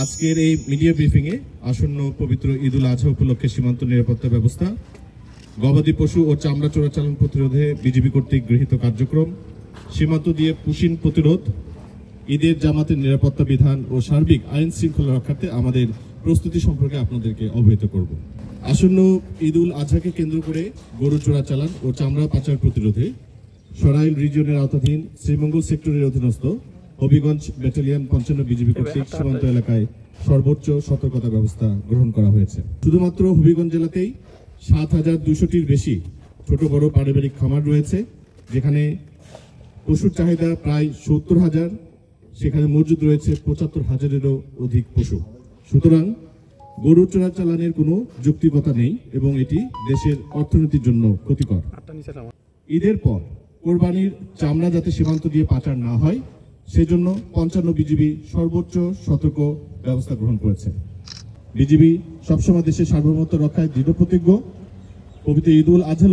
আজকের এই media briefing এ আসন্ন পবিত্র ঈদ উল আজহা উপলক্ষে সীমান্ত নিরাপত্তা ব্যবস্থা, গবাদি পশু ও চামড়া চোরাচালান প্রতিরোধে বিজিবি কর্তৃক গৃহীত কার্যক্রম, সীমান্ত দিয়ে পুশিন প্রতিরোধ, ঈদের জামাতের নিরাপত্তা বিধান ও সার্বিক আইন শৃঙ্খলা রক্ষার্থে আমাদের প্রস্তুতি সম্পর্কে আপনাদেরকে অবহিত করব। আসন্ন ঈদ উল আজহাকে কেন্দ্র করে গরু চোরাচালান ও চামড়া পাচার প্রতিরোধে সরাইল রিজিয়নের আওতাধীন শ্রীমঙ্গল সেক্টরের অধীনস্থ হবিগঞ্জ ব্যাটালিয়ন 55 বিজিবি কর্তৃক সীমান্ত এলাকায় সর্বোচ্চ সতর্কতা ব্যবস্থা গ্রহণ করা হয়েছে। শুধুমাত্র হবিগঞ্জ জেলাতেই ৭,২০০টির বেশি ছোট বড় পারিবারিক খামার রয়েছে, যেখানে পশুর চাহিদা প্রায় ৭০,০০০, সেখানে মজুদ রয়েছে ৭৫,০০০-এরও অধিক পশু। সুতরাং গরু চোরাচালানের কোনো যৌক্তিকতা নেই এবং এটি দেশের অর্থনীতির জন্য ক্ষতিকর। ঈদের পর কোরবানির চামড়া যাতে সীমান্ত দিয়ে পাচার না হয় সেজন্য ৫৫ বিজিবি সর্বোচ্চ সতর্ক ব্যবস্থা গ্রহণ করেছে। বিজিবি সবসময় দেশের সার্বভৌমত্ব রক্ষায় দৃঢ়প্রতিজ্ঞ। পবিত্র ঈদ উল আজহা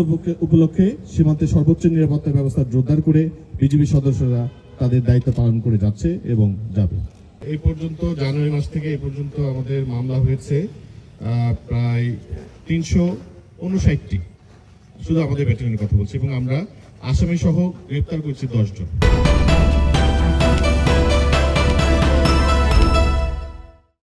উপলক্ষে সীমান্তে সর্বোচ্চ নিরাপত্তা ব্যবস্থা জোরদার করে বিজিবি সদস্যরা তাদের দায়িত্ব পালন করে যাচ্ছে এবং যাবে। এই পর্যন্ত জানুয়ারি মাস থেকে এই পর্যন্ত আমাদের মামলা হয়েছে প্রায় ৩৫৯টি, শুধু আমাদের ব্যাটালিয়নের কথা বলছি, এবং আমরা আসামি সহ গ্রেপ্তার করেছি 10 জন।